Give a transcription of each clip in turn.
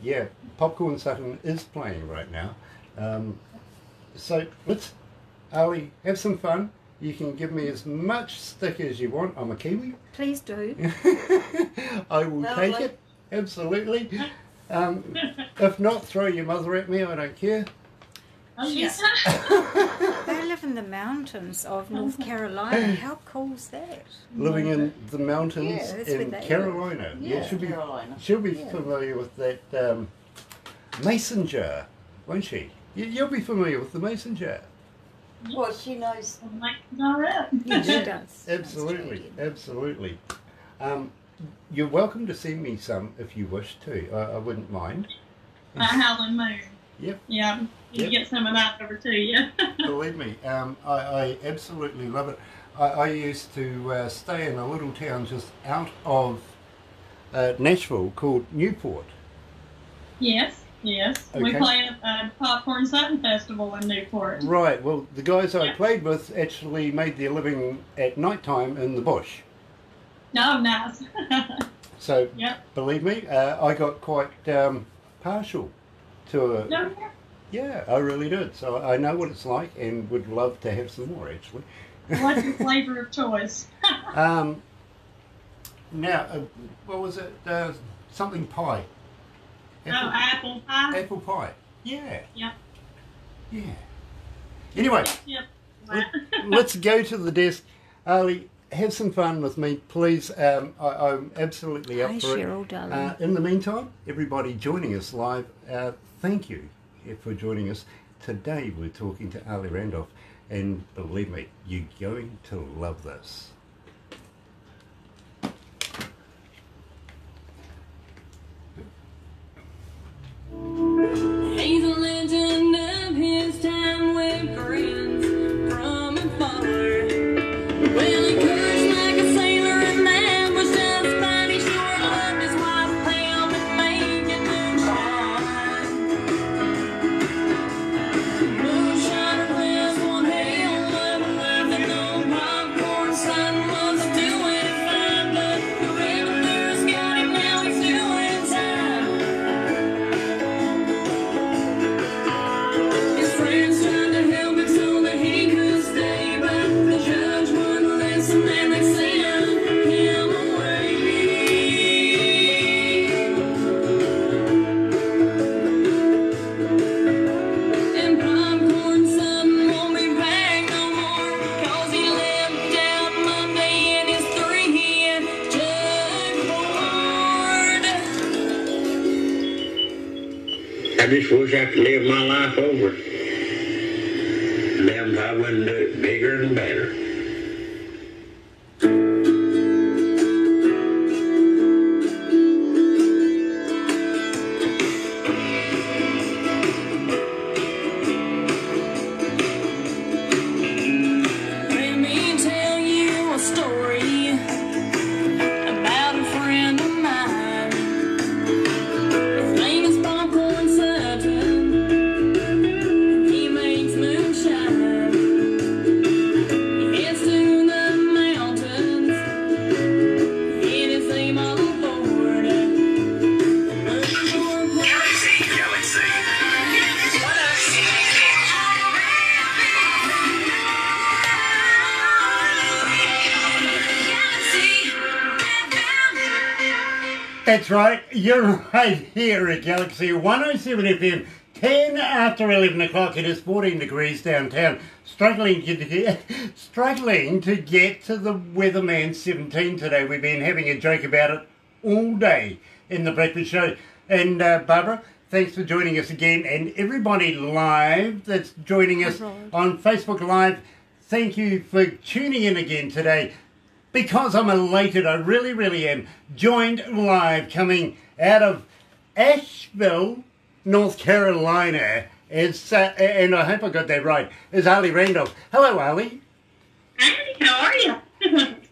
Yeah, Popcorn Sutton is playing right now. So let's, Ali, have some fun. You can give me as much stick as you want. I'm a Kiwi. Please do. I will take it, absolutely. If not, throw your mother at me, I don't care. Oh, yes. They live in the mountains of North Carolina. How cool's that? Living in the mountains in Carolina. Yeah, She'll be familiar with that mason jar, won't she? You'll be familiar with the mason jar. Well, she knows. Yeah, she does. Absolutely, absolutely. You're welcome to send me some if you wish to. I wouldn't mind. Howling Moon. Yep. Yeah, you get some of that over too, yeah. Believe me, I absolutely love it. I used to stay in a little town just out of Nashville called Newport. Yes, yes. Okay. We play at Popcorn Sutton Festival in Newport. Right, well, the guys I played with actually made their living at night time in the bush. Oh, nice. So, believe me, I got quite partial to it. No, Yeah, I really did. So I know what it's like and would love to have some more, actually. what's your flavor of choice? Now, what was it? Something pie. Apple pie? Apple pie. Yeah. Yep. Yeah. Anyway, Yep. let's go to the desk. Ali, have some fun with me, please. I'm absolutely up Hi, for Cheryl, it. darling. In the meantime, everybody joining us live, thank you for joining us. Today we're talking to Ali Randolph, and believe me, you're going to love this. He's a legend of his time with friends from afar. Well, he cursed like a sailor and that was just fine. He sure loved his wife Pam and making moonshine. Moonshiner was one hell of a life, and old Popcorn Sutton was doing fine. But the revenue's got him now, he's doing time. His friends tried to help him so that he could stay, but the judge wouldn't listen and they sent him away. And Popcorn Sutton won't be back no more, 'cause he left out Monday in his three-head jug board. I just wish I could live my life over. Damned I wouldn't do it bigger and better. Let me tell you a story about a friend of mine. His name is Popcorn Sutton. He makes moonshine. He heads to the mountains in his same old Ford. Galaxy. That's right, you're right here at Galaxy 107 FM, 10 after 11 o'clock. It is 14 degrees downtown. Struggling to get to the Weatherman 17 today. We've been having a joke about it all day in the breakfast show. And Barbara, thanks for joining us again. And everybody live that's joining us on Facebook Live, thank you for tuning in again today. Because I'm elated, I really, really am. Joined live, coming out of Asheville, North Carolina, is, and I hope I got that right, is Ali Randolph. Hello, Ali. Hey, how are you?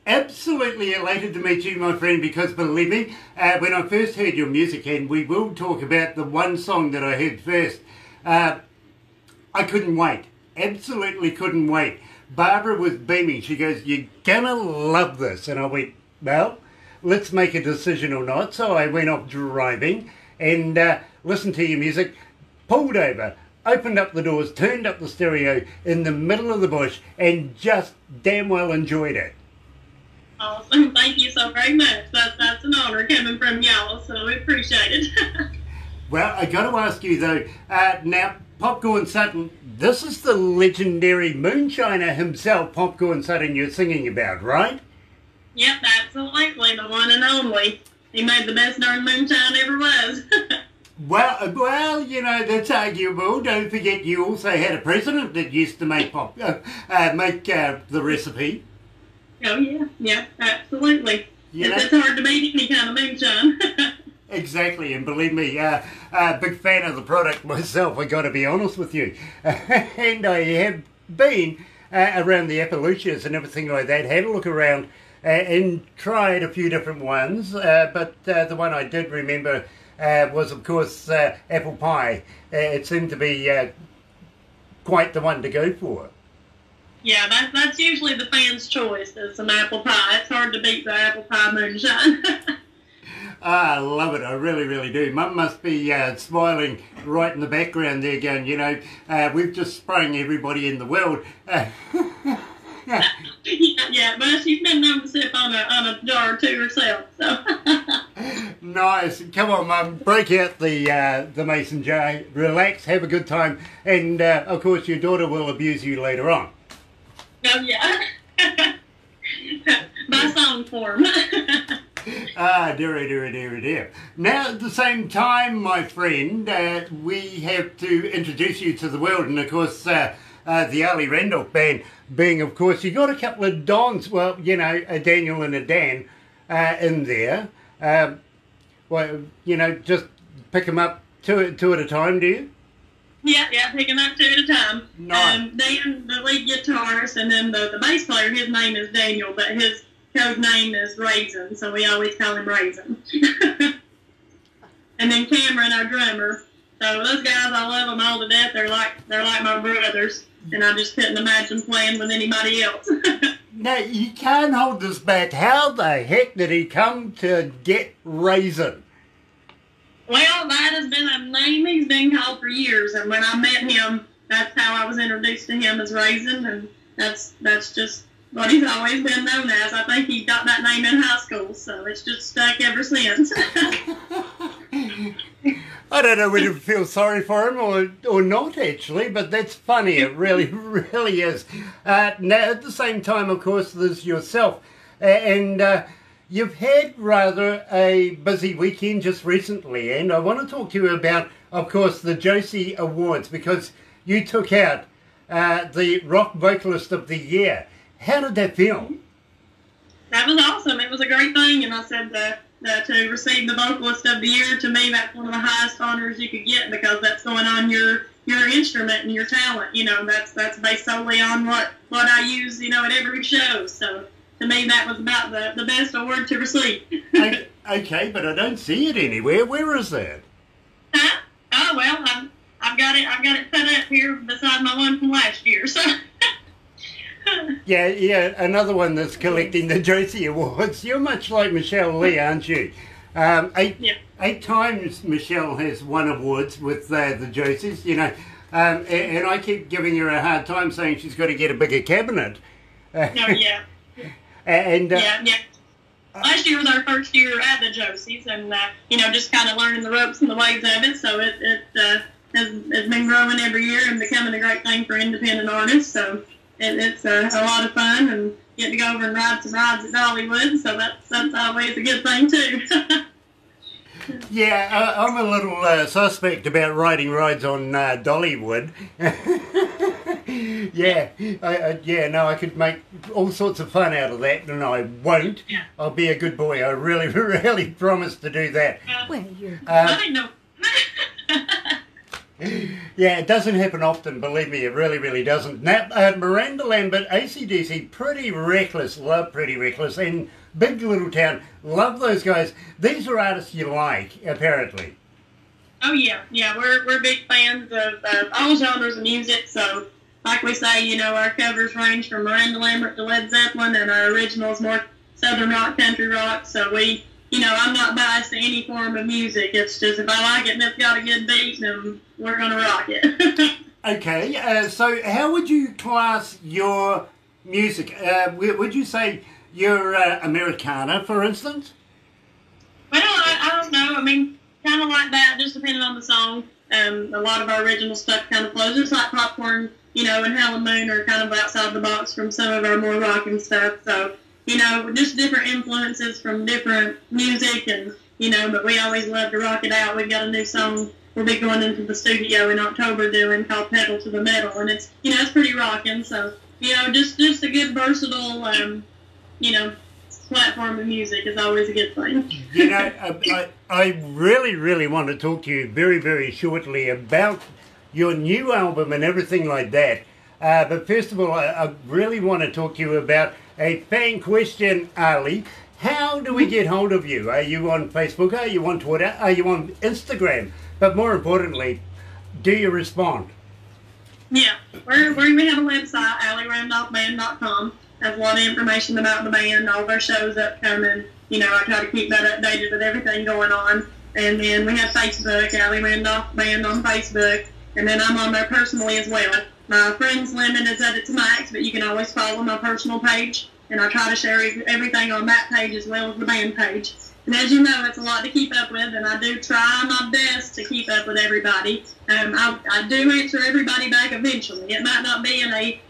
Absolutely elated to meet you, my friend, because believe me, when I first heard your music, and we will talk about the one song that I heard first, I couldn't wait. Absolutely couldn't wait. Barbara was beaming. She goes, "You're gonna love this." And I went, well, let's make a decision or not. So I went off driving and listened to your music, pulled over, opened up the doors, turned up the stereo in the middle of the bush, and just damn well enjoyed it. Awesome. Thank you so very much. That's an honor coming from y'all, so we appreciate it. Well, I got to ask you though, now Popcorn Sutton, this is the legendary moonshiner himself, Popcorn Sutton, you're singing about, right? Yep, absolutely, the one and only. He made the best darn moonshine ever was. Well, you know, that's arguable. Don't forget you also had a president that used to make the recipe. Oh, yeah, absolutely. You know? It's hard to beat any kind of moonshine. Exactly, and believe me, big fan of the product myself, I got to be honest with you. And I have been around the Appalachians and everything like that, had a look around and tried a few different ones, but the one I did remember was, of course, apple pie. It seemed to be quite the one to go for. Yeah, that's usually the fans' choice, is some apple pie. It's hard to beat the apple pie moonshine. I love it. I really, really do. Mum must be smiling right in the background there going, you know, we've just sprung everybody in the world. Yeah, but she's been known to sip on a jar or two herself, so. Nice. Come on, Mum. Break out the mason jar. Relax, have a good time. And, of course, your daughter will abuse you later on. Oh, yeah. By song form. Dear. Now, at the same time, my friend, we have to introduce you to the world. And, of course, the ALI Randolph band being, of course, you got a couple of Dons, well, you know, a Daniel and a Dan in there. Well, you know, just pick them up two at a time, do you? Yeah, picking up two at a time. Nice. Dan, the lead guitarist, and then the bass player, his name is Daniel, but his code name is Raisin, so we always call him Raisin. And then Cameron, our drummer. So those guys, I love them all to death. They're like my brothers, and I just couldn't imagine playing with anybody else. Now, you can't hold this back. How the heck did he come to get Raisin? Well, that has been a name he's been called for years, and when I met him, that's how I was introduced to him as Raisin, and that's just what he's always been known as. I think he got that name in high school, so it's just stuck ever since. I don't know whether to feel sorry for him or not, actually, but that's funny. It really, really is. Now, at the same time, of course, there's yourself. And you've had rather a busy weekend just recently, and I want to talk to you about, of course, the Josie Awards, because you took out the Rock Vocalist of the Year. How did that feel? That was awesome. It was a great thing, and I said that to receive the Vocalist of the Year, to me, that's one of the highest honors you could get, because that's going on your instrument and your talent. You know, that's based solely on what I use, you know, at every show. So to me, that was about the best award to receive. Okay, but I don't see it anywhere. Where is that? Huh? Oh well, I've got it put up here beside my one from last year. So. Yeah, another one that's collecting the Josie Awards. You're much like Michelle Lee, aren't you? Eight times Michelle has won awards with the Josies, you know, and I keep giving her a hard time saying she's got to get a bigger cabinet. Yeah. And yeah. Last year was our first year at the Josies, and you know, just kind of learning the ropes and the ways of it. So it has been growing every year and becoming a great thing for independent artists. So it's a lot of fun, and get to go over and ride some rides at Dollywood. So that's always a good thing too. Yeah, I'm a little suspect about riding rides on Dollywood. I could make all sorts of fun out of that, and I won't. Yeah. I'll be a good boy. I really, really promise to do that. I know. Yeah, it doesn't happen often, believe me, it really, really doesn't. Now, Miranda Lambert, AC/DC, Pretty Reckless, love Pretty Reckless, and Big Little Town, love those guys. These are artists you like, apparently. Oh yeah, we're big fans of all genres of music. So, like we say, you know, our covers range from Miranda Lambert to Led Zeppelin, and our originals more southern rock, country rock. So we I'm not biased to any form of music. It's just if I like it and it's got a good beat, then we're going to rock it. Okay, so how would you class your music? Would you say you're Americana, for instance? Well, I don't know. I mean, kind of like that, just depending on the song. A lot of our original stuff kind of flows, just like Popcorn, and Hell and Moon are kind of outside the box from some of our more rocking stuff. So, just different influences from different music, and, but we always love to rock it out. We've got a new song we'll be going into the studio in October doing called Pedal to the Metal, and it's, it's pretty rocking. So, just a good versatile, platform of music is always a good thing. I really, really want to talk to you very, very shortly about your new album and everything like that. But first of all, I really want to talk to you about a fan question, Ali. How do we get hold of you? Are you on Facebook? Are you on Twitter? Are you on Instagram? But more importantly, do you respond? Yeah, we have a website, alirandolphband.com. Has a lot of information about the band, all of our shows upcoming. I try to keep that updated with everything going on. And then we have Facebook, Ali Randolph Band on Facebook. And then I'm on there personally as well. My friends limit is at its max, but you can always follow my personal page. And I try to share everything on that page as well as the band page. And as you know, it's a lot to keep up with, and I do try my best to keep up with everybody. I do answer everybody back eventually. It might not be in a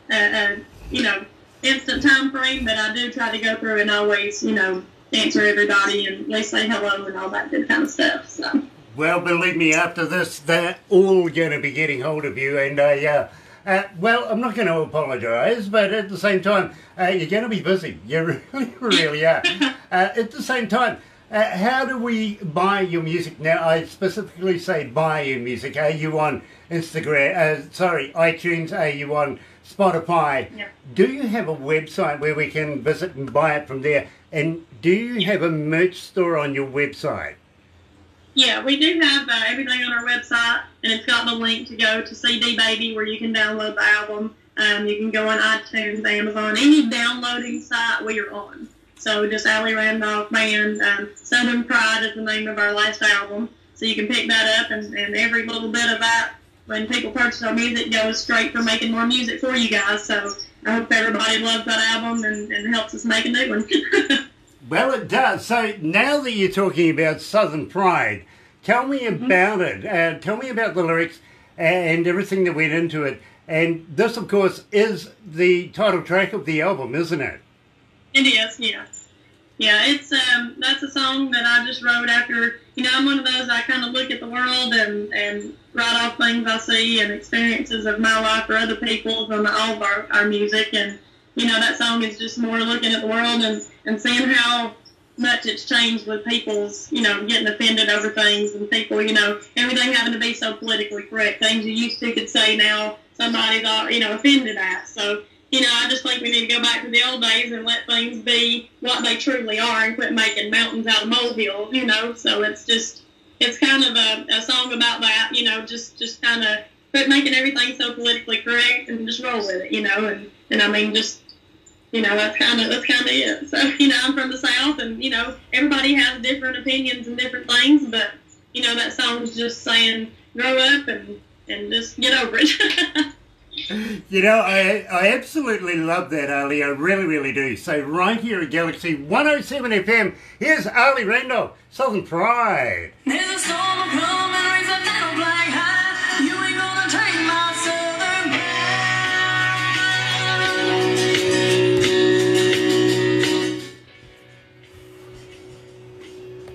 instant time frame, but I do try to go through and always, answer everybody and at least say hello and all that good kind of stuff. So. Well, believe me, after this, they're all going to be getting hold of you, and well, I'm not going to apologise, but at the same time, you're going to be busy. You really, really are. At the same time, how do we buy your music now? I specifically say buy your music. Are you on Instagram? iTunes? Are you on Spotify? Yep. Do you have a website where we can visit and buy it from there? And do you have a merch store on your website? Yeah, we do have everything on our website, and it's got the link to go to CD Baby where you can download the album. You can go on iTunes, Amazon, any downloading site we are on. So just Ali Randolph Band. Southern Pride is the name of our last album. So you can pick that up, and every little bit of that, when people purchase our music, goes straight for making more music for you guys. So I hope everybody loves that album and helps us make a new one. Well, it does. So now that you're talking about Southern Pride, tell me about it. Tell me about the lyrics and everything that went into it. And this, of course, is the title track of the album, isn't it? It is, yeah. Yeah, it's that's a song that I just wrote after, I'm one of those, I kind of look at the world and write off things I see and experiences of my life or other people's on all of our music. And, that song is just more looking at the world and seeing how much it's changed with people's, getting offended over things and people, everything having to be so politically correct. Things you used to could say now somebody's, offended at. So, I just think we need to go back to the old days and let things be what they truly are and quit making mountains out of molehills, So it's kind of a song about that, just kind of quit making everything so politically correct and just roll with it, and I mean, just, that's kind of it. So, I'm from the South, and, everybody has different opinions and different things, but, that song's just saying, grow up and just get over it. I absolutely love that, Ali. I really, really do. So right here at Galaxy 107 FM, here's Ali Randolph, Southern Pride. There's a storm coming, raise a metal flag high. You ain't gonna take my southern.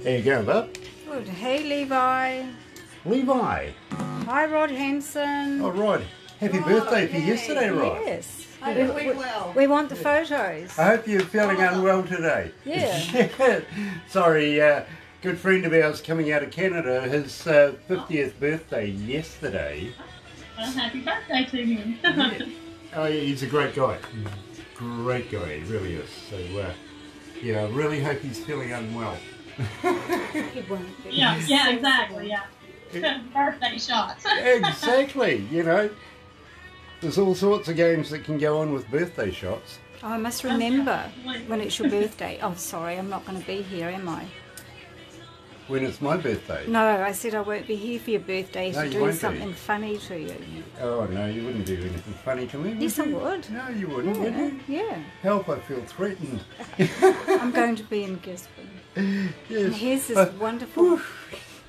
There you go, Bob. Good. Hey, Levi. Levi. Hi, Rod Henson. Oh, Rod. Happy birthday for yesterday, Rod. Yes. I hope we will. We want the photos. I hope you're feeling unwell today. Yeah. Sorry, good friend of ours coming out of Canada, his 50th birthday yesterday. Well, happy birthday to him. Oh, yeah, he's a great guy. Great guy, he really is. So, I really hope he's feeling unwell. He won't be. Yeah, exactly, yeah. Birthday shots. Exactly, There's all sorts of games that can go on with birthday shots. Oh, I must remember when it's your birthday. Oh, sorry, I'm not going to be here, am I? when it's my birthday. No, I said I won't be here for your birthday No, to you do won't be. something funny to you. Oh, no, you wouldn't do anything funny to me, would Yes, I you? would. No, you wouldn't, would Yeah, you? yeah. Help, I feel threatened. I'm going to be in Gisborne. And Yes. here's this wonderful...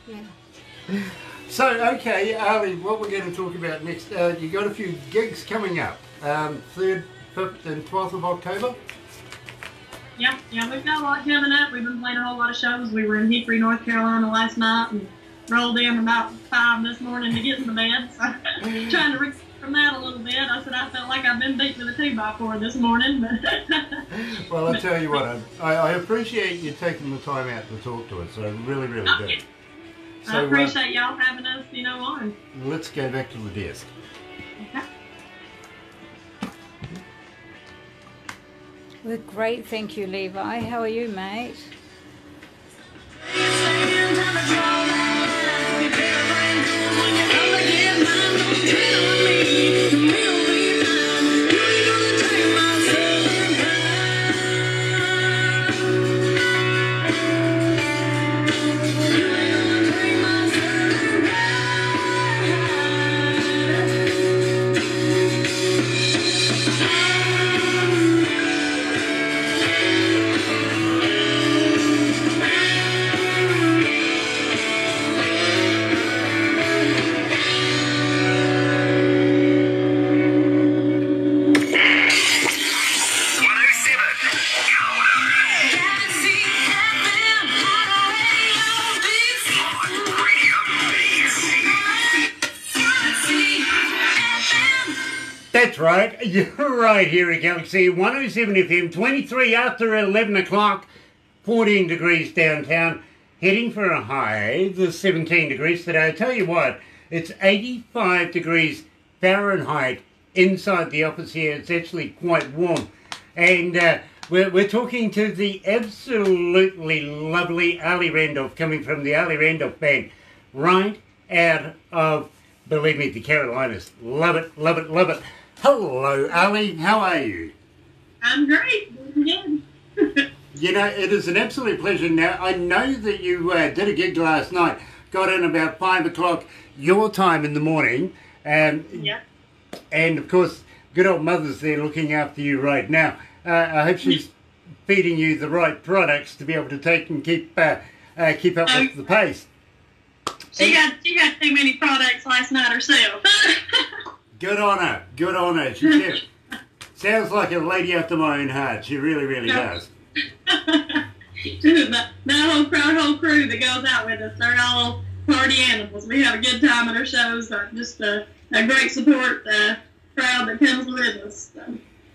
Yeah. So, okay, Ali, what we're going to talk about next, you got a few gigs coming up. 3rd, 5th and 12th of October. Yeah, we've got a lot coming up. We've been playing a whole lot of shows. We were in Hickory, North Carolina last night and rolled in about 5 this morning to get in the bed. So trying to recover from that a little bit. I said I felt like I've been beat with a 2x4 this morning. But Well, I tell you what, I appreciate you taking the time out to talk to us. I really, really do. So, I appreciate y'all having us, on. Let's go back to the desk. Okay. We're great, thank you, Levi. How are you, mate? That's right, you're right here at Galaxy 107 FM, 23 after 11 o'clock, 14 degrees downtown, heading for a high, the 17 degrees today. I tell you what, it's 85 degrees Fahrenheit inside the office here. It's actually quite warm. And we're talking to the absolutely lovely Ali Randolph, coming from the Ali Randolph Band, right out of, believe me, the Carolinas. Love it, love it, love it. Hello, Ali. How are you? I'm great. Good. You know, it is an absolute pleasure. Now, I know that you did a gig last night, got in about 5 o'clock your time in the morning. Yeah. And, of course, good old mother's there looking after you right now. I hope she's feeding you the right products to be able to take and keep up with the pace. She got too many products last night herself. Good on her. Good on her. She did. Sounds like a lady after my own heart. She really, really does. That whole crew that goes out with us, they're all party animals. We have a good time at our shows. Just a great support crowd that comes with us. So.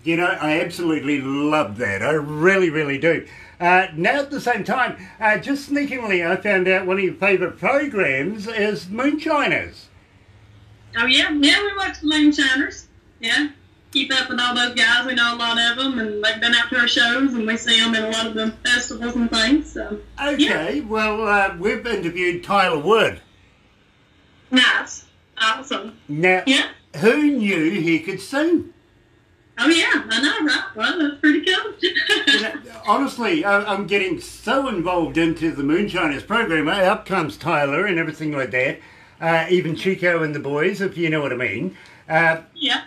You know, I absolutely love that. I really, really do. Now, at the same time, just sneakingly, I found out one of your favourite programs is Moonshiners. Oh, yeah, we watch the Moonshiners. Yeah, keep up with all those guys. We know a lot of them, and they've been out to our shows, and we see them in a lot of the festivals and things. So, okay, yeah. Well, we've interviewed Tyler Wood. Nice. Awesome. Now, Yeah. who knew he could sing? Oh, yeah, I know, right? Well, that's pretty cool. You know, honestly, I'm getting so involved into the Moonshiners program. Up comes Tyler and everything like that. Even Chico and the boys, if you know what I mean. Yeah.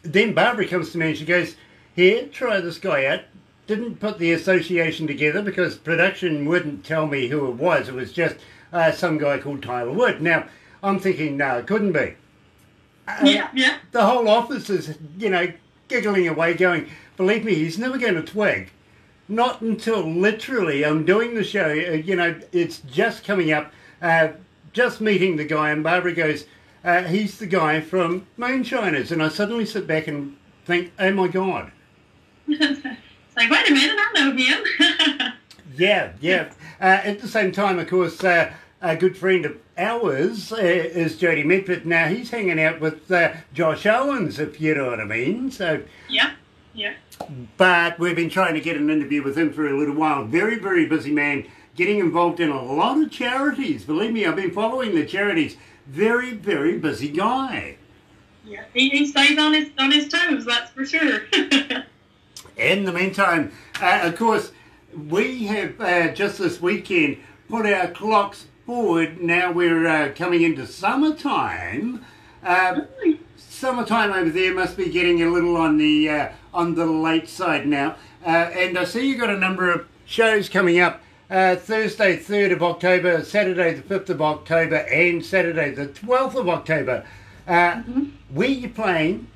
Then Barbara comes to me and she goes, here, try this guy out. Didn't put the association together because production wouldn't tell me who it was. It was just some guy called Tyler Wood. Now, I'm thinking, no, it couldn't be. Yeah. The whole office is, giggling away going, believe me, he's never going to twig. Not until literally I'm doing the show, it's just coming up, just meeting the guy, and Barbara goes, he's the guy from Moonshiners. And I suddenly sit back and think, oh my God. It's like, wait a minute, I know him. Yeah. At the same time, of course, a good friend of ours is Jody Medford. Now, he's hanging out with Josh Owens, if you know what I mean. So, Yeah. But we've been trying to get an interview with him for a little while. Very, very busy man, getting involved in a lot of charities. Believe me, I've been following the charities. Very, very busy guy. Yeah. He stays on his toes, that's for sure. In the meantime, of course, we have just this weekend put our clocks forward, now we're coming into summertime. Summertime over there must be getting a little on the late side now. And I see you got a number of shows coming up. Thursday 3rd of October, Saturday the 5th of October, and Saturday the 12th of October. Where you playing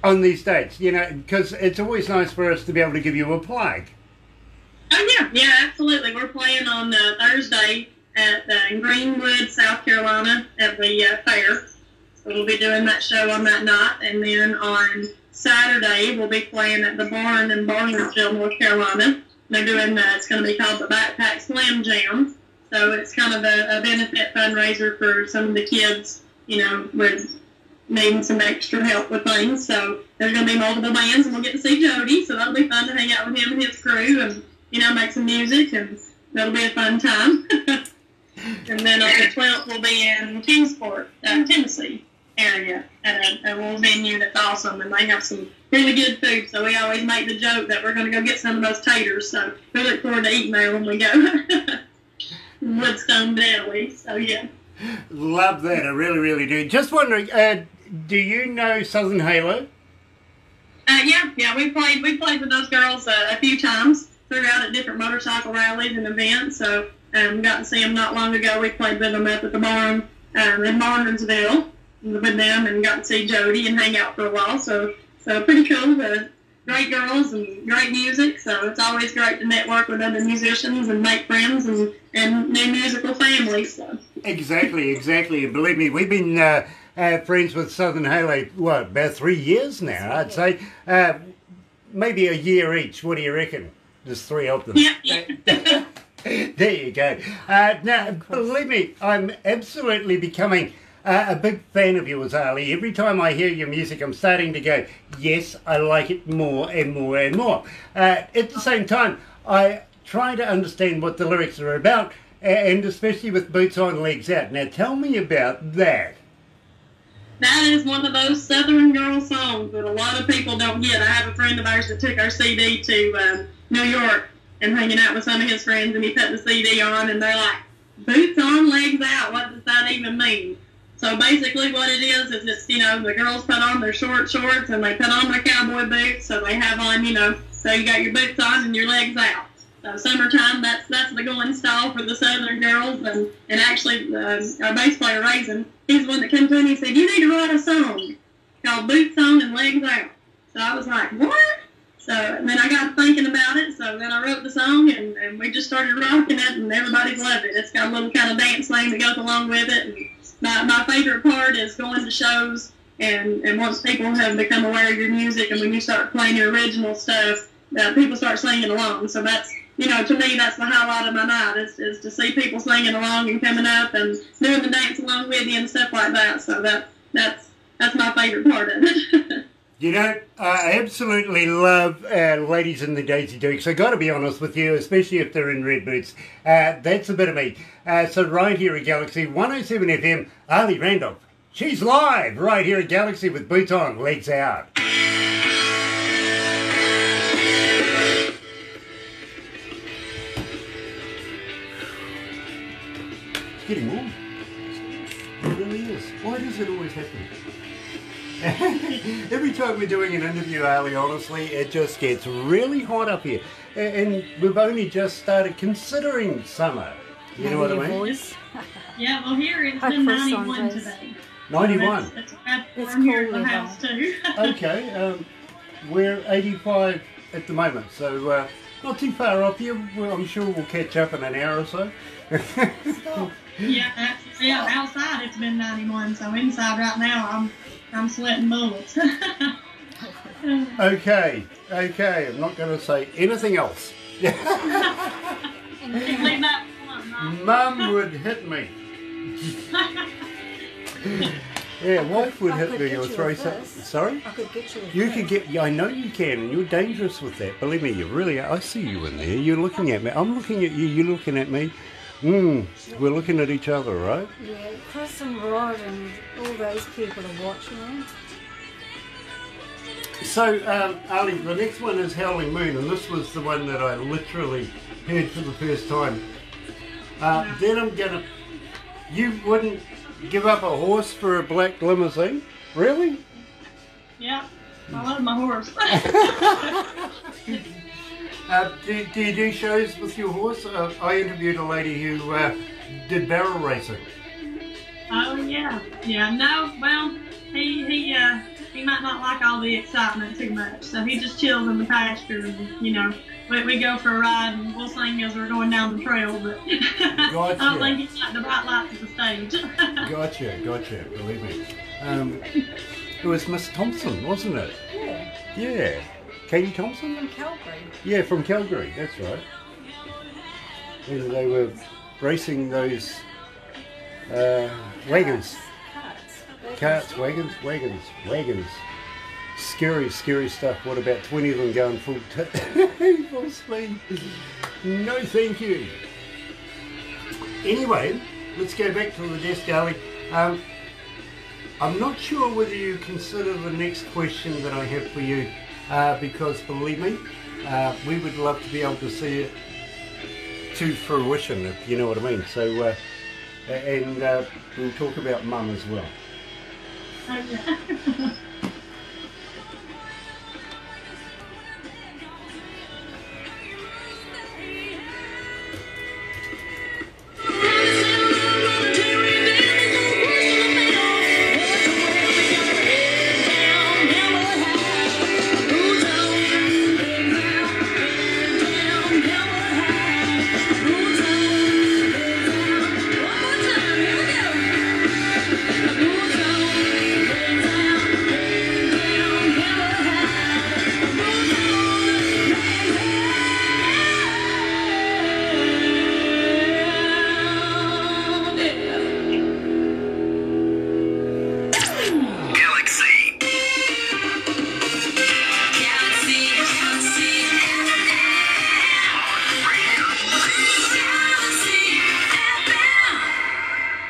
on these dates? You know, because it's always nice for us to be able to give you a plug. Oh yeah, absolutely. We're playing on Thursday at Greenwood, South Carolina, at the fair. So we'll be doing that show on that night, and then on Saturday we'll be playing at the Barn in Barnesville, North Carolina. They're doing it's going to be called the Backpack Slam Jam. So it's kind of a benefit fundraiser for some of the kids, you know, with needing some extra help with things. So there's going to be multiple bands, and we'll get to see Jody. So that'll be fun to hang out with him and his crew, and you know, make some music, and that'll be a fun time. And then on the 12th, we'll be in Kingsport, Tennessee area at a little venue that's awesome, and they have some really good food. So we always make the joke that we're going to go get some of those taters. So we look forward to eating there when we go. Woodstone Deli. So yeah. Love that. I really, really do. Just wondering, do you know Southern Halo? Yeah. We played with those girls a few times throughout at different motorcycle rallies and events. So got to see them not long ago. We played with them up at the barn in Barnesville with them, and got to see Jody and hang out for a while. So pretty cool. Great girls and great music. So it's always great to network with other musicians and make friends and new musical families. So. Exactly. And believe me, we've been friends with Southern Halo, about 3 years now, I'd say. Maybe a year each. What do you reckon? There's 3 of them. Yeah. There you go. Now, believe me, I'm absolutely becoming a big fan of yours, Ali. Every time I hear your music, I'm starting to go, yes, I like it more and more and more. At the same time, I try to understand what the lyrics are about, and especially with Boots On, Legs Out. Now, tell me about that. That is one of those Southern girl songs that a lot of people don't get. I have a friend of ours that took our CD to New York and hanging out with some of his friends, and he put the CD on, and they're like, Boots On, Legs Out, what does that even mean? So basically what it is it's, you know, the girls put on their shorts, and they put on their cowboy boots, so they have on, you know, so you got your boots on and your legs out. So summertime, that's the going style for the Southern girls, and actually our bass player, Raisin, he's the one that came to me and he said, you need to write a song called Boots On and Legs Out. So I was like, what? So and then I got thinking about it, so then I wrote the song, and we just started rocking it, and everybody's loved it. It's got a little kind of dance thing that goes along with it, and my favorite part is going to shows, and once people have become aware of your music, and when you start playing your original stuff, people start singing along. So that's, you know, to me, that's the highlight of my night, is to see people singing along and coming up and doing the dance along with you and stuff like that. So that's my favorite part of it. You know, I absolutely love Ladies in the Daisy Dukes. I got to be honest with you, especially if they're in red boots. That's a bit of me. So right here at Galaxy 107 FM, Ali Randolph. She's live right here at Galaxy with Boots On, Legs Out. It's getting warm. It really is. Why does it always happen? Every time we're doing an interview, Ali, honestly, it just gets really hot up here. And we've only just started considering summer. You know what I mean? Voice. Yeah, well, here it's been 91 today. 91? It's about It's warm here at cool, the house, too. Okay, we're 85 at the moment, so not too far off you. Well, I'm sure we'll catch up in an hour or so. Yeah, outside it's been 91, so inside right now I'm sweating bullets. Okay, I'm not going to say anything else. Leave that alone, Mum would hit me. Yeah, wife would hit me or throw something. Sorry? I could get you a You could get, yeah, I know you can, and you're dangerous with that. Believe me, you really are. I see you in there. You're looking at me. I'm looking at you. You're looking at me. We're looking at each other, right? Yeah, Chris and Rod and all those people are watching it. So, Ali, the next one is Howling Moon, and this was the one that I literally heard for the first time Then I'm gonna. You wouldn't give up a horse for a black limousine, really? Yeah, I love my horse. Do you do shows with your horse? I interviewed a lady who did barrel racing. Oh yeah, yeah. No, well, he might not like all the excitement too much, so he just chills in the pasture. And, you know, we go for a ride and we'll sing as we're going down the trail. But Gotcha. I don't think he's like the bright lights of the stage. Gotcha. Believe me. It was Miss Thompson, wasn't it? Yeah. Yeah. Katie Thompson? From Calgary. Yeah, from Calgary. That's right. And they were racing those wagons. Carts, wagons. Scary stuff. What about 20 of them going full speed? No, thank you. Anyway, let's go back to the desk, Ali. I'm not sure whether you consider the next question that I have for you, because believe me, we would love to be able to see it to fruition, if you know what I mean. So, and we'll talk about Mum as well. Okay.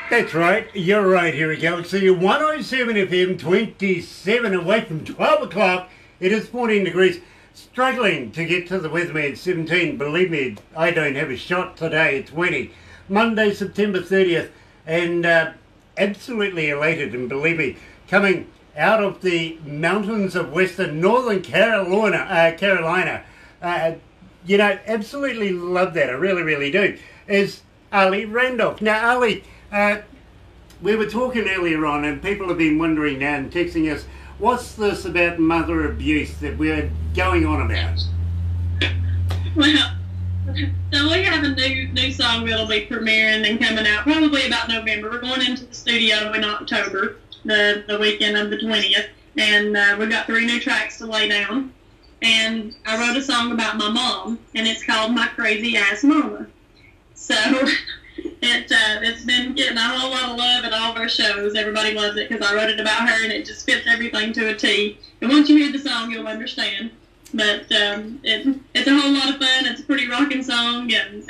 That's right, you're right here at Galaxy 107 FM, 27 away from 12 o'clock. It is 14 degrees. Struggling to get to the weatherman 17. Believe me, I don't have a shot today at 20. Monday, September 30th. And absolutely elated. And believe me, coming out of the mountains of western northern Carolina, you know, absolutely love that. I really do. Is Ali Randolph. Now, Ali, we were talking earlier on, and people have been wondering now and texting us, what's this about mother abuse that we're going on about? Well, so we have a new song that'll be premiering and coming out probably about November. We're going into the studio in October, the weekend of the 20th, and we've got 3 new tracks to lay down. And I wrote a song about my mom, and it's called My Crazy Ass Mama. So it's been getting a whole lot of love at all of our shows. Everybody loves it because I wrote it about her, and it just fits everything to a T. And once you hear the song, you'll understand. But it's a whole lot of fun. It's a pretty rocking song, and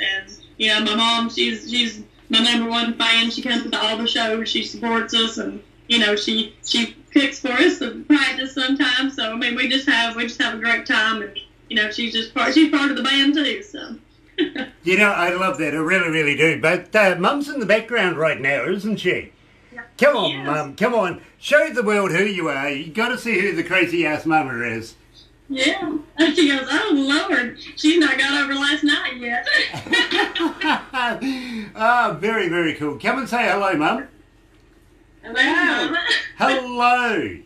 you know, my mom, she's my #1 fan. She comes to all the shows. She supports us, and you know, she cooks for us and practice sometimes. So I mean, we just have a great time, and you know, she's part of the band too. So. You know, I love that. I really do. But Mum's in the background right now, isn't she? Yeah. Come on, Yes. Mum. Come on. Show the world who you are. You got to see who the crazy ass mama is. Yeah. And she goes, oh, Lord, she's not got over last night yet. Ah, very cool. Come and say hello, Mum. Hello. Hello.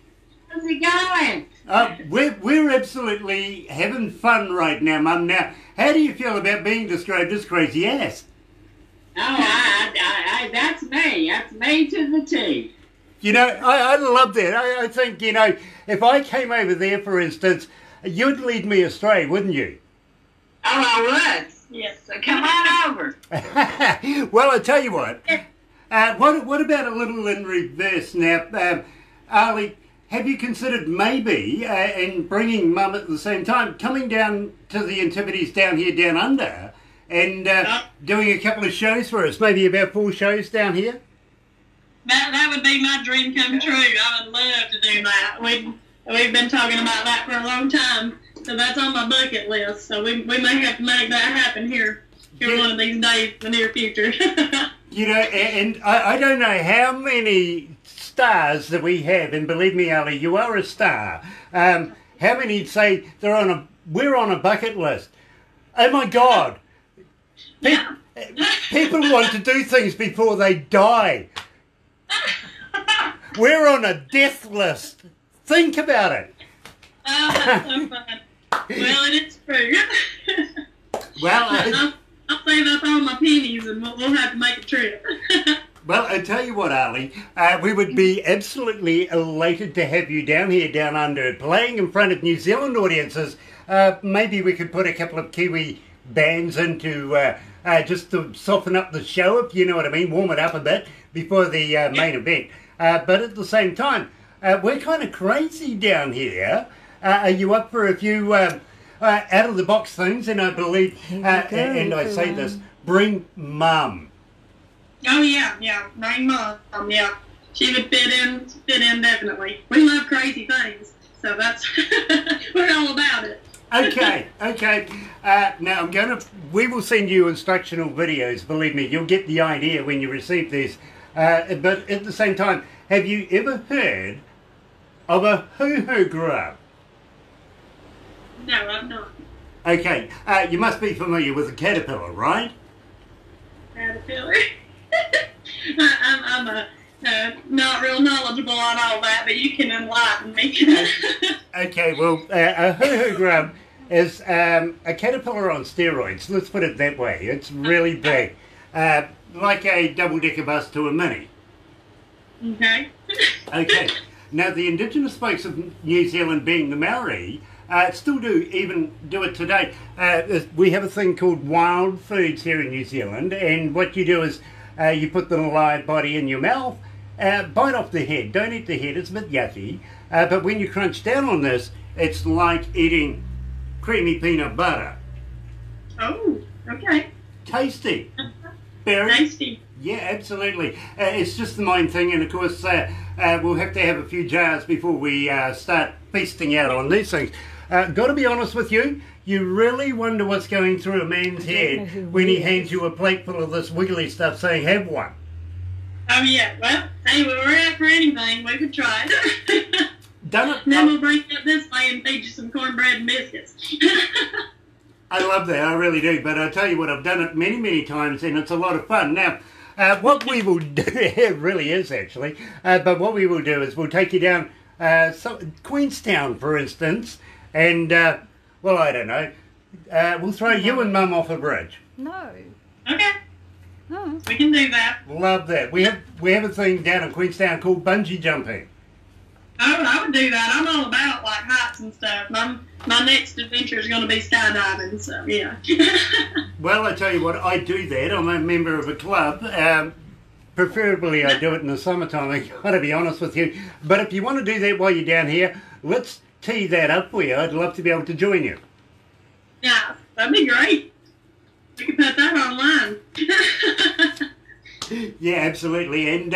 How's it going? We're absolutely having fun right now, Mum. Now, how do you feel about being described as crazy ass? Oh, I that's me. That's me to the T. You know, I love that. I think, you know, if I came over there, for instance, you'd lead me astray, wouldn't you? Oh, I would. Yes. So come on over. Well, I tell you what. What about a little in reverse now? Ali, have you considered maybe, in bringing Mum at the same time, coming down to the Antipodes down here, down under, and doing a couple of shows for us? Maybe about 4 shows down here? That would be my dream come true. I would love to do that. We've been talking about that for a long time, so that's on my bucket list. So we may have to make that happen here. here one of these days in the near future. You know, and I don't know how many stars that we have, and believe me, Ali, you are a star. How many say we're on a bucket list? Oh my God! Yeah. People want to do things before they die. We're on a death list. Think about it. Oh, that's so fun. Well, and it's true. Well, I'll save up all my pennies and we'll have to make a trip. well, I tell you what, Ali, we would be absolutely elated to have you down here, down under, playing in front of New Zealand audiences. Maybe we could put a couple of Kiwi bands into just to soften up the show, if you know what I mean, warm it up a bit before the main event. But at the same time, we're kind of crazy down here. Are you up for a few out-of-the-box things? And I believe, and I say this, bring Mum. Oh yeah, bring Mom, yeah. She would fit in definitely. We love crazy things, so that's, we're all about it. Okay. Now we will send you instructional videos, believe me, you'll get the idea when you receive this. But at the same time, have you ever heard of a hoo-hoo grub? No, I'm not. Okay, you must be familiar with a caterpillar, right? Caterpillar. I'm not real knowledgeable on all that, but you can enlighten me. Okay, well, a hoo-hoo grub is a caterpillar on steroids. Let's put it that way. It's really big, like a double-decker bus to a mini. Okay. Okay. Now, the indigenous folks of New Zealand, being the Maori, still even do it today. We have a thing called wild foods here in New Zealand, and what you do is you put the live body in your mouth, bite off the head. Don't eat the head, it's a bit yucky. But when you crunch down on this, it's like eating creamy peanut butter. Oh, okay. Tasty. Very Tasty. Yeah, absolutely. It's just the main thing, and of course we'll have to have a few jars before we start feasting out on these things. Got to be honest with you, you really wonder what's going through a man's head when he hands you a plate full of this wiggly stuff saying, have one. Oh yeah, well, hey, we were out for anything, we could try it. Done it. Then we'll bring it this way and feed you some cornbread and biscuits. I love that, I really do, but I tell you what, I've done it many, many times, and it's a lot of fun. Now, what we will do, it really is actually, but what we will do is we'll take you down Queenstown, for instance, and, well, I don't know, we'll throw you and Mum off a bridge. No. Okay, Oh. we can do that. Love that. We have a thing down in Queenstown called bungee jumping. I would do that. I'm all about like heights and stuff. My next adventure is going to be skydiving, so yeah. Well, I tell you what, I do that. I'm a member of a club. Preferably I do it in the summertime, I've got to be honest with you. But if you want to do that while you're down here, let's tee that up for you. I'd love to be able to join you. Yeah, that'd be great. We could put that online. Yeah, absolutely. And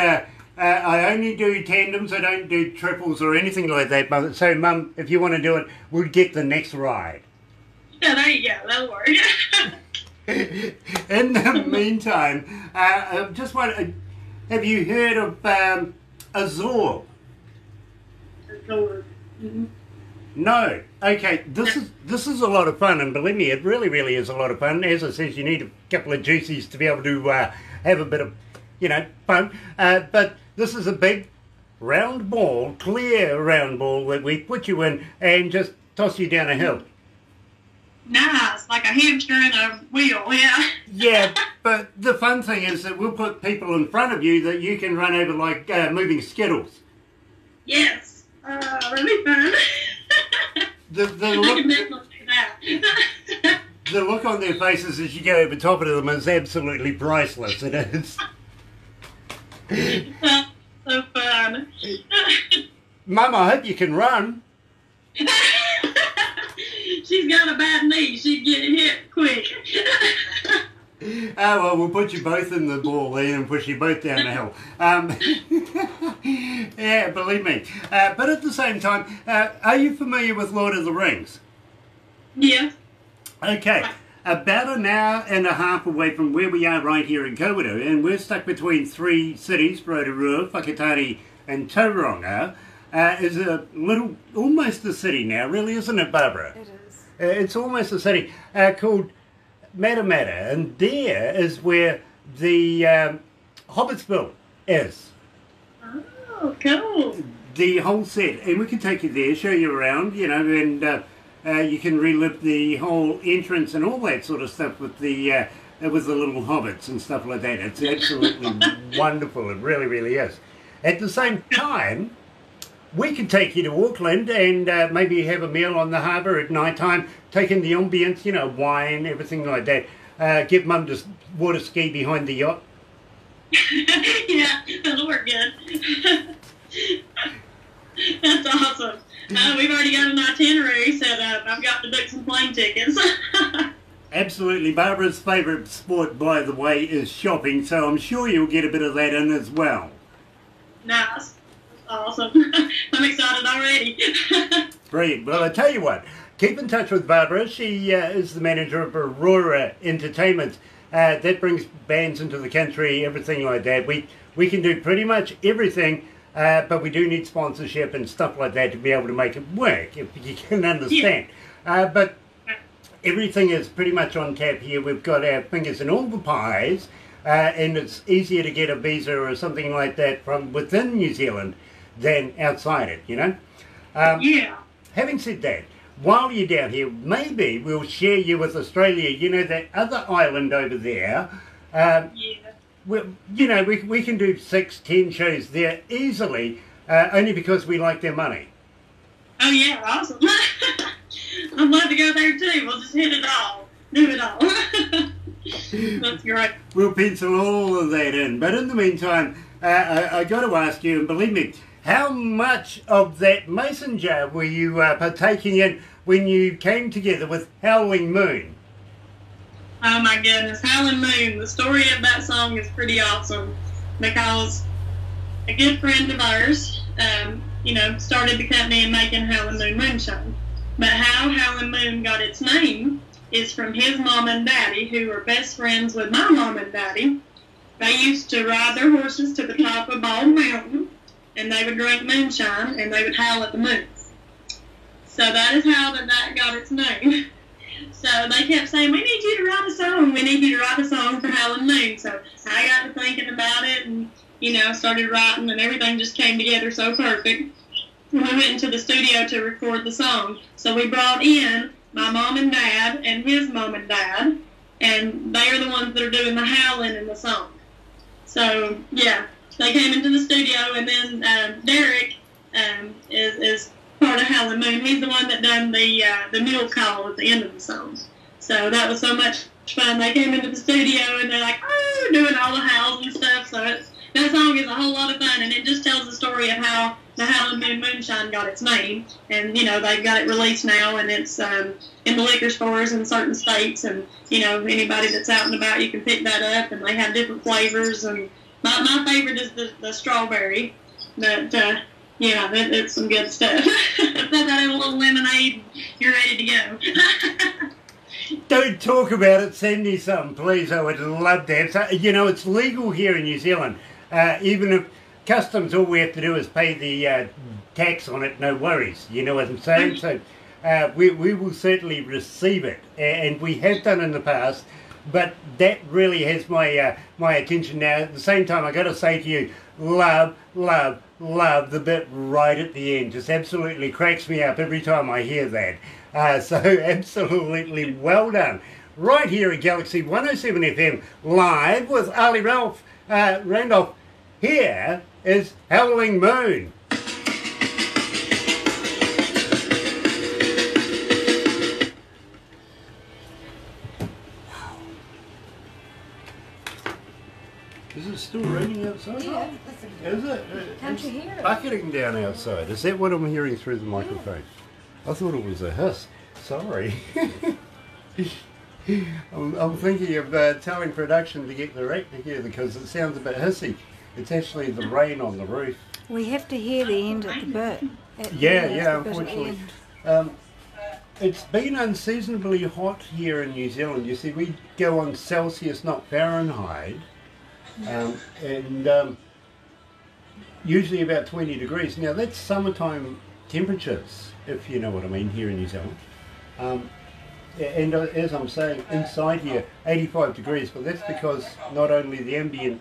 I only do tandems. I don't do triples or anything like that. So, Mum, if you want to do it, we'll get the next ride. Yeah, there you go. That'll work. In the meantime, I just want have you heard of Azor? Mm-hmm. No. Okay, this is a lot of fun, and believe me, it really, really is a lot of fun. As I said, you need a couple of juices to be able to have a bit of, fun. But this is a big round ball, clear round ball that we put you in and just toss you down a hill. Nice, like a hamster in a wheel, yeah. Yeah, but the fun thing is that we'll put people in front of you that you can run over like moving skittles. Yes, that'd be fun. The I can definitely do that. the look on their faces as you go over top of them is absolutely priceless. It is. So fun. Mum, I hope you can run. She's got a bad knee. She'd get hit quick. Oh, well, we'll put you both in the ball then and push you both down the hill. Yeah, believe me. But at the same time, are you familiar with Lord of the Rings? Yeah. Okay. about an hour and a half away from where we are right here in Kawerau, and we're stuck between three cities, Rotorua, Whakatane and Tauranga. Is a little, almost a city now, really, isn't it, Barbara? It is. It's almost a city called Matamata, and there is where the Hobbitsville is. Oh, cool. The whole set, and we can take you there, show you around, you know, and you can relive the whole entrance and all that sort of stuff with the little hobbits and stuff like that. It's absolutely wonderful. It really, really is. At the same time, we could take you to Auckland and maybe have a meal on the harbour at night time, take in the ambience, you know, wine, everything like that. Get Mum to water ski behind the yacht. Yeah, that'll work good. That's awesome. We've already got an itinerary set up. I've got to book some plane tickets. Absolutely. Barbara's favourite sport, by the way, is shopping, so I'm sure you'll get a bit of that in as well. Nice. Awesome. I'm excited already. Brilliant. Well, I tell you what, keep in touch with Barbara. She is the manager of Aurora Entertainment. That brings bands into the country, everything like that. We can do pretty much everything, but we do need sponsorship and stuff like that to be able to make it work, if you can understand. Yeah. But everything is pretty much on tap here. We've got our fingers in all the pies, and it's easier to get a visa or something like that from within New Zealand than outside it, you know? Yeah. Having said that, while you're down here, maybe we'll share you with Australia. You know, that other island over there. Yeah. You know, we can do 6-10 shows there easily, only because we like their money. Oh, yeah, awesome. I'd love to go there, too. We'll just hit it all. Do it all. That's great. We'll pencil all of that in. But in the meantime, I got to ask you, and believe me, how much of that mason jar were you partaking in when you came together with Howling Moon? Oh my goodness, Howling Moon. The story of that song is pretty awesome because a good friend of ours, you know, started the company and making Howling Moon moonshine. But how Howling Moon got its name is from his mom and daddy, who were best friends with my mom and daddy. They used to ride their horses to the top of Bald Mountain, and they would drink moonshine, and they would howl at the moon. So that is how that got its name. So they kept saying, we need you to write a song. We need you to write a song for Howling Moon. So I got to thinking about it and, you know, started writing, and everything just came together so perfect. We went into the studio to record the song. So we brought in my mom and dad and his mom and dad, and they are the ones that are doing the howling in the song. So, yeah. They came into the studio, and then Derek is part of Howling Moon. He's the one that done the mule call at the end of the song. So that was so much fun. They came into the studio, and they're like, oh, doing all the howls and stuff. So that song is a whole lot of fun, and it just tells the story of how the Howling Moon moonshine got its name. And, you know, they've got it released now, and it's in the liquor stores in certain states. And, you know, anybody that's out and about, you can pick that up, and they have different flavors. And my favorite is the strawberry, but yeah, it's some good stuff. Put that in a little lemonade, you're ready to go. Don't talk about it, send me some, please. I would love to have some. You know, it's legal here in New Zealand. Even if customs, all we have to do is pay the tax on it, no worries. You know what I'm saying? So we will certainly receive it, and we have done in the past. But that really has my my attention now. At the same time, I got to say to you, love the bit right at the end. Just absolutely cracks me up every time I hear that. So absolutely well done. Right here at Galaxy 107 FM, live with Ali Randolph. Here is Howling Moon. Is it still raining outside? Yeah. Is it? Can't you hear it? Bucketing down outside. Is that what I'm hearing through the microphone? I thought it was a hiss. Sorry. I'm thinking of telling production to get the rec together because it sounds a bit hissy. It's actually the rain on the roof. We have to hear the end of the bit. Yeah, unfortunately. It's been unseasonably hot here in New Zealand. You see, we go on Celsius, not Fahrenheit, and usually about 20 degrees. Now that's summertime temperatures, if you know what I mean, here in New Zealand. And as I'm saying, inside here, 85 degrees, but that's because not only the ambient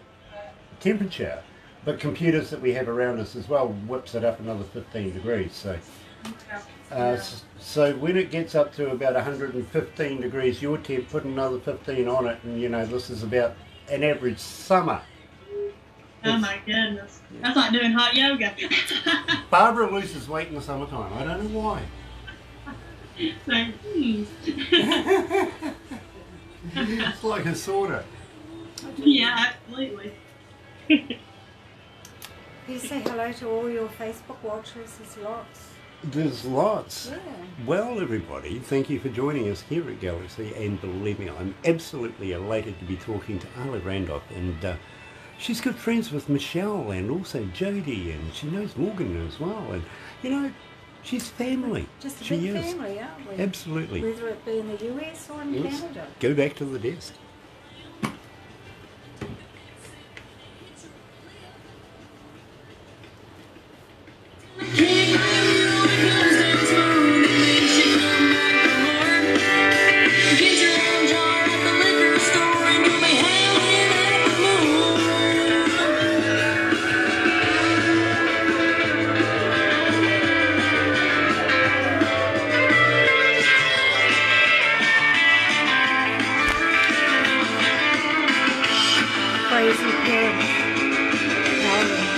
temperature, but computers that we have around us as well whips it up another 15 degrees. So when it gets up to about 115 degrees your temp, put another 15 on it, and you know, this is about an average summer. Oh my goodness. That's like doing hot yoga. Barbara loses weight in the summertime. I don't know why. It's like a sauna. Yeah, absolutely. Please say hello to all your Facebook watchers. There's lots. There's lots. Yeah. Well, everybody, thank you for joining us here at Galaxy, and believe me, I'm absolutely elated to be talking to ALI Randolph, and she's good friends with Michelle and also Jodie, and she knows Morgan as well, and you know, she's family. Just a she big is. family, aren't we? Absolutely. Whether it be in the US or in Yes. Canada. Go back to the desk. Crazy kids. Darling.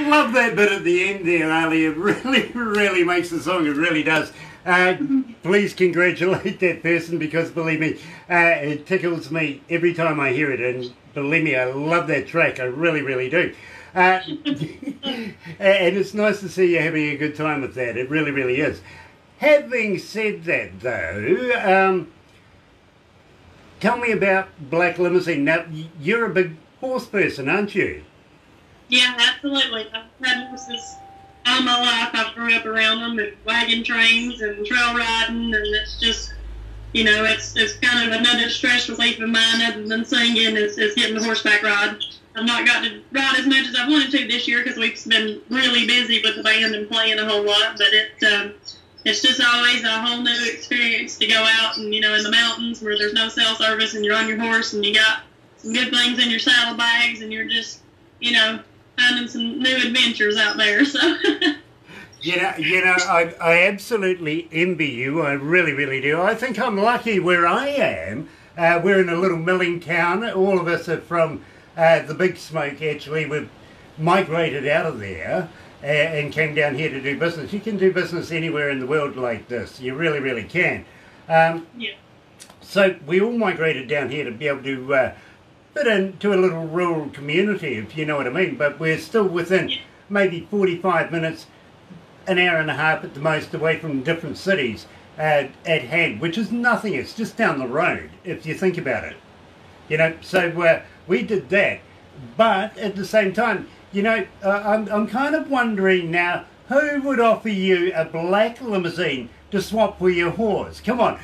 Love that bit at the end there, Ali. It really makes the song. It really does. Please congratulate that person, because believe me, it tickles me every time I hear it, and believe me, I love that track. I really do. And it's nice to see you having a good time with that. It really is. Having said that, though, tell me about Black Limousine. Now, you're a big horse person, aren't you? Yeah, absolutely. I've had horses all my life. I grew up around them, and wagon trains and trail riding, and it's just, you know, it's kind of another stress relief of mine other than singing is getting the horseback ride. I've not got to ride as much as I wanted to this year because we've been really busy with the band and playing a whole lot, but it's just always a whole new experience to go out and, you know, in the mountains where there's no cell service and you're on your horse and you got some good things in your saddlebags and you're just, you know, finding some new adventures out there. So You know, I absolutely envy you. I really do. I think I'm lucky where I am. We're in a little milling town. All of us are from the Big Smoke, actually. We've migrated out of there and came down here to do business. You can do business anywhere in the world like this. You really can. yeah. So we all migrated down here to be able to fit into a little rural community, if you know what I mean. But we're still within maybe 45 minutes, an hour and a half at the most away from different cities at hand, which is nothing. It's just down the road, if you think about it. You know, so we did that. But at the same time, you know, I'm kind of wondering now, who would offer you a black limousine to swap for your horse? Come on,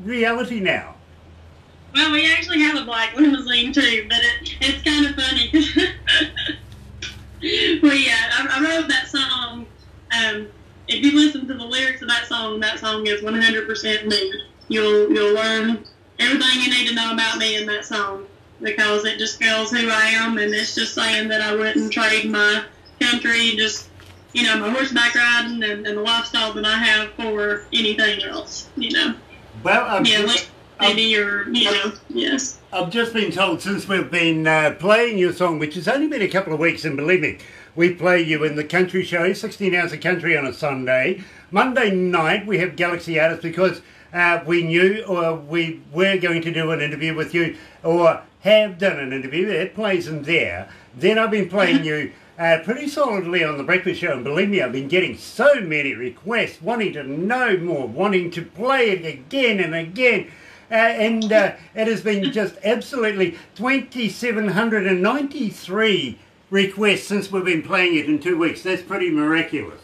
reality now. Well, we actually have a black limousine too, but it's kind of funny because I wrote that song. If you listen to the lyrics of that song is 100% me. You'll learn everything you need to know about me in that song because it just tells who I am, and it's just saying that I wouldn't trade my country, just, you know, my horseback riding and the lifestyle that I have for anything else, you know. Well, Maybe or, you know, yes. I've just been told since we've been playing your song, which has only been a couple of weeks, and believe me, we play you in the country show, 16 hours of country on a Sunday. Monday night we have Galaxy artists because we knew we were going to do an interview with you or have done an interview. It plays in there. Then I've been playing you pretty solidly on the breakfast show, and believe me, I've been getting so many requests wanting to know more, wanting to play it again and again. And it has been just absolutely 2,793 requests since we've been playing it in 2 weeks. That's pretty miraculous.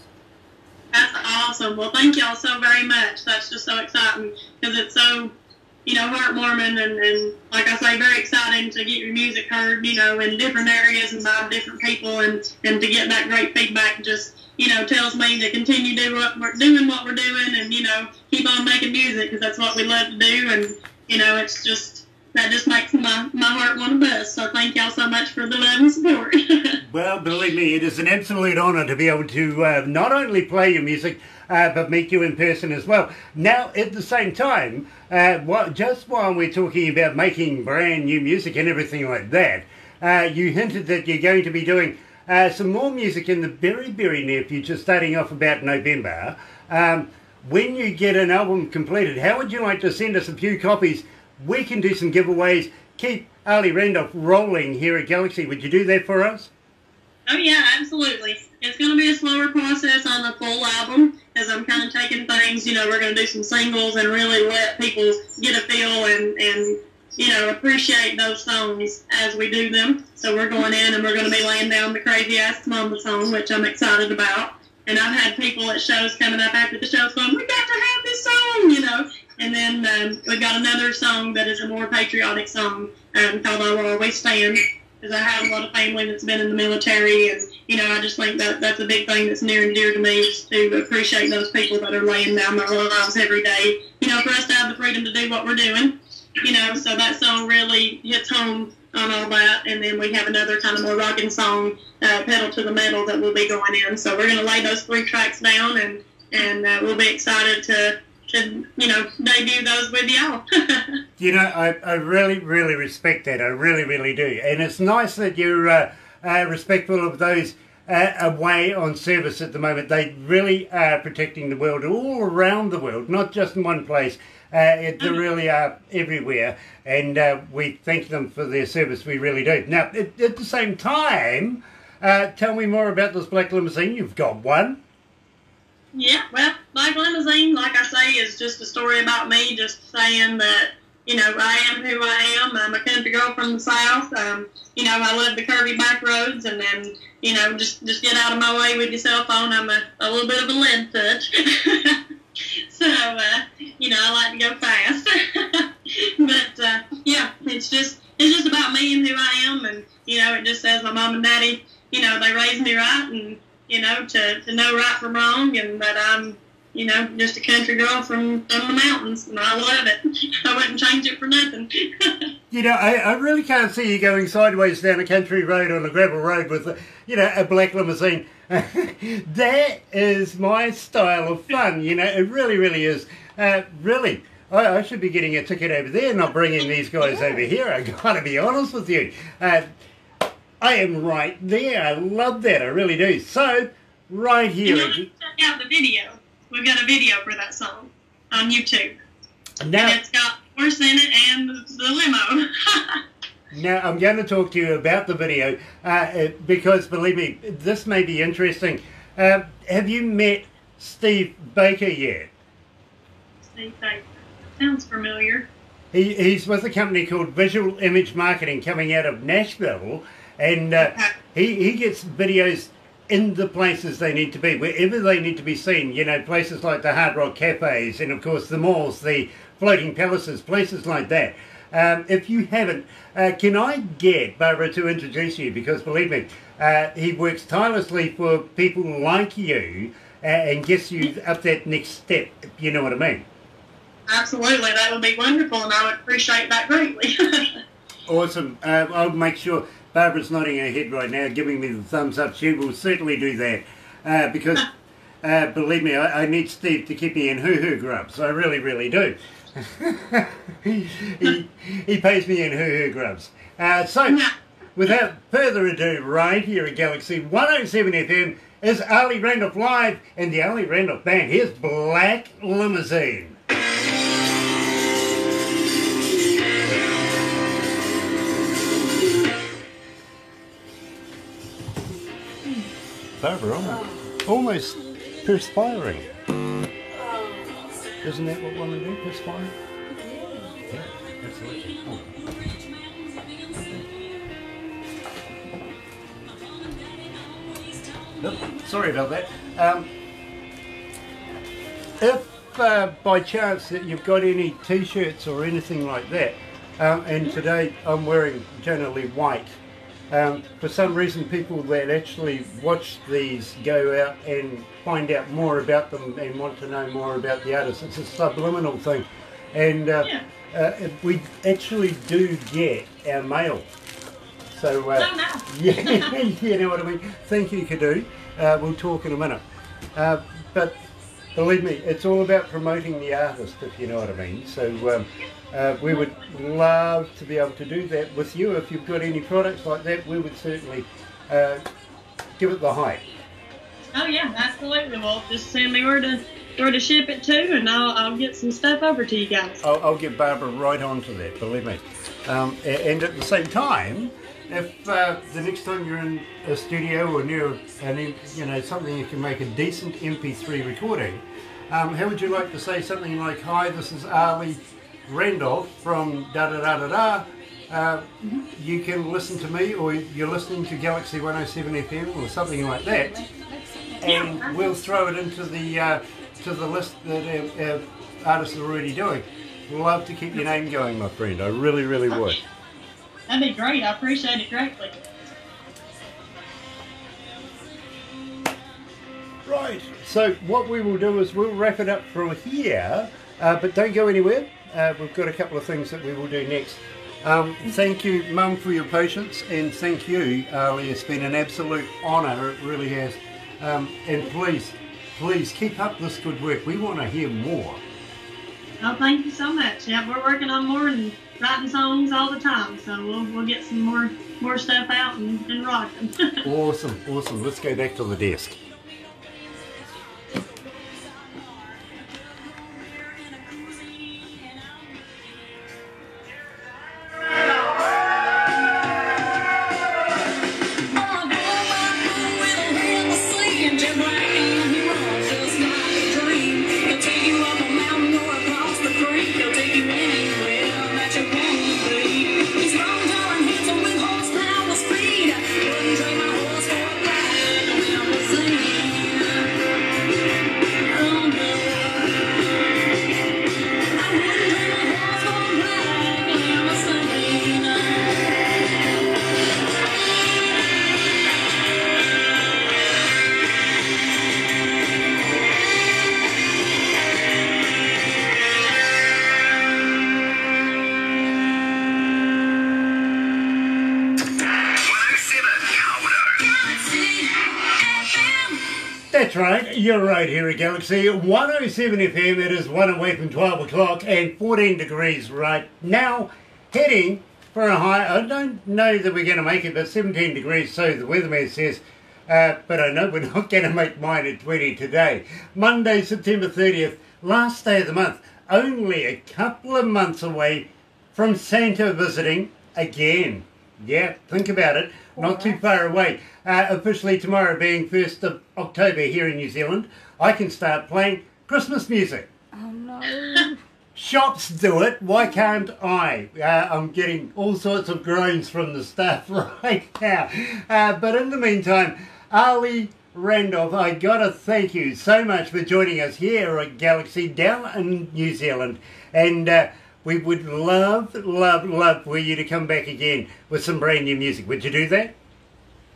That's awesome. Well, thank y'all so very much. That's just so exciting because it's so, heartwarming and like I say, very exciting to get your music heard, in different areas and by different people and to get that great feedback just, tells me to continue doing what we're doing and, keep on making music because that's what we love to do and, it's just, that just makes my heart want to bust. So thank y'all so much for the love and support. Well, believe me, it is an absolute honour to be able to not only play your music, but meet you in person as well. Now, at the same time, just while we're talking about making brand new music and everything like that, you hinted that you're going to be doing some more music in the very, very near future, starting off about November. When you get an album completed, how would you like to send us a few copies? We can do some giveaways, keep Ali Randolph rolling here at Galaxy. Would you do that for us? Oh, yeah, absolutely. It's going to be a slower process on the full album because I'm kind of taking things, we're going to do some singles and really let people get a feel and appreciate those songs as we do them. So we're going in and we're going to be laying down the Crazy Ass Mama song, which I'm excited about. And I've had people at shows coming up after the shows going, we got to have this song, And then we got another song that is a more patriotic song called I Will Always Stand, because I have a lot of family that's been in the military, and, I just think that that's a big thing that's near and dear to me, is to appreciate those people that are laying down their lives every day, for us to have the freedom to do what we're doing, so that song really hits home on all that, and then we have another kind of more rocking song, Pedal to the Metal, that will be going in, so we're going to lay those 3 tracks down, and we'll be excited to debut those with y'all. I really, really respect that. I really, really do. And it's nice that you're respectful of those away on service at the moment. They really are protecting the world all around the world, not just in one place. They really are everywhere. And we thank them for their service. We really do. Now, at the same time, tell me more about this black limousine. You've got one. Yeah, well, Black Limousine, like I say, is just a story about me, just saying that, I am who I am. I'm a country girl from the South. I love the curvy back roads, and then, just get out of my way with your cell phone. I'm a little bit of a lead touch. So, I like to go fast. But, yeah, it's just about me and who I am, and, it just says my mom and daddy, they raised me right, and, to know right from wrong, and that I'm, just a country girl from the mountains, and I love it. I wouldn't change it for nothing. I really can't see you going sideways down a country road on a gravel road with, a black limousine. That is my style of fun, it really, really is. Really, I should be getting a ticket over there, not bringing these guys over here. I gotta be honest with you. I am right there. I love that. I really do. So, right here. Check out the video. We've got a video for that song on YouTube. Now, and it's got horse in it and the limo. Now, I'm going to talk to you about the video because, believe me, this may be interesting. Have you met Steve Baker yet? Steve Baker. Sounds familiar. He's with a company called Visual Image Marketing coming out of Nashville. And he gets videos in the places they need to be, wherever they need to be seen. Places like the Hard Rock Cafes and, of course, the malls, the floating palaces, places like that. If you haven't, can I get Barbara to introduce you? Because, believe me, he works tirelessly for people like you and gets you up that next step, if you know what I mean. Absolutely. That would be wonderful, and I would appreciate that greatly. Awesome. I'll make sure... Barbara's nodding her head right now, giving me the thumbs up. She will certainly do that because, believe me, I need Steve to keep me in hoo-hoo grubs. I really, really do. he pays me in hoo-hoo grubs. So, without further ado, right here at Galaxy 107 FM is Ali Randolph Live and the Ali Randolph Band. Here's Black Limousine. Barbara, almost perspiring. Isn't that what women do, perspire? Yeah, absolutely. Oh. Oh, sorry about that. If by chance that you've got any t-shirts or anything like that, and today I'm wearing generally white, for some reason people that actually watch these go out and find out more about them and want to know more about the artist. It's a subliminal thing, and we actually do get our mail. So yeah, you know what I mean. Thank you, Kadu. We'll talk in a minute. But believe me, it's all about promoting the artist, if you know what I mean. So we would love to be able to do that with you. If you've got any products like that, we would certainly give it the hype. Oh yeah, absolutely. Well, just send me where to ship it to, and I'll get some stuff over to you guys. I'll get Barbara right onto that, believe me. And at the same time, if the next time you're in a studio or near something you can make a decent MP3 recording, how would you like to say something like, "Hi, this is Ali Randolph from da da da da da. You can listen to me, or you're listening to Galaxy 107 FM or something like that," and we'll throw it into the to the list that our artists are already doing. Love to keep your name going, my friend. I really, really would. That'd be great. I appreciate it greatly. Right, so what we will do is we'll wrap it up from here, but don't go anywhere. We've got a couple of things that we will do next. Thank you, Mum, for your patience, and thank you, Ali. It's been an absolute honour, it really has. And please keep up this good work. We want to hear more. Oh, thank you so much. Yeah, we're working on more and writing songs all the time, so we'll get some more stuff out and rock them. Awesome. Let's go back to the desk. That's right, you're right here at Galaxy 107 FM. It is 1 away from 12 o'clock and 14 degrees right now, heading for a high. I don't know that we're going to make it, but 17 degrees, so the weatherman says. But I know we're not going to make mine at 20 today. Monday, September 30th, last day of the month. Only a couple of months away from Santa visiting again. Yeah, think about it. Not too far away. Officially tomorrow being 1st of October here in New Zealand, I can start playing Christmas music. Oh no. Shops do it, why can't I? I'm getting all sorts of groans from the staff right now. But in the meantime, Ali Randolph, I gotta thank you so much for joining us here at Galaxy down in New Zealand. And we would love for you to come back again with some brand new music. Would you do that?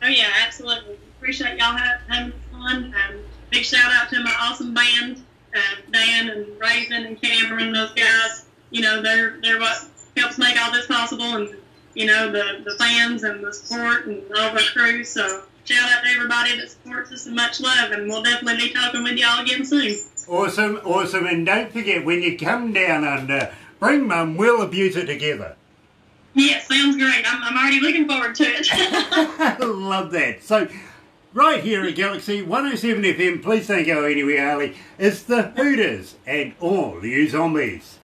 Oh yeah, absolutely. Appreciate y'all having fun. Big shout out to my awesome band, Dan and Raven and Cameron, those guys. You know, they're what helps make all this possible, and you know, the fans and the support and all the crew. So shout out to everybody that supports us and much love, and we'll definitely be talking with y'all again soon. Awesome, and don't forget, when you come down under, bring Mum, we'll abuse it together. Yeah, sounds great. I'm already looking forward to it. Love that. So, right here at Galaxy 107 FM, please don't go anywhere, Ali. It's the Hooters and all you zombies.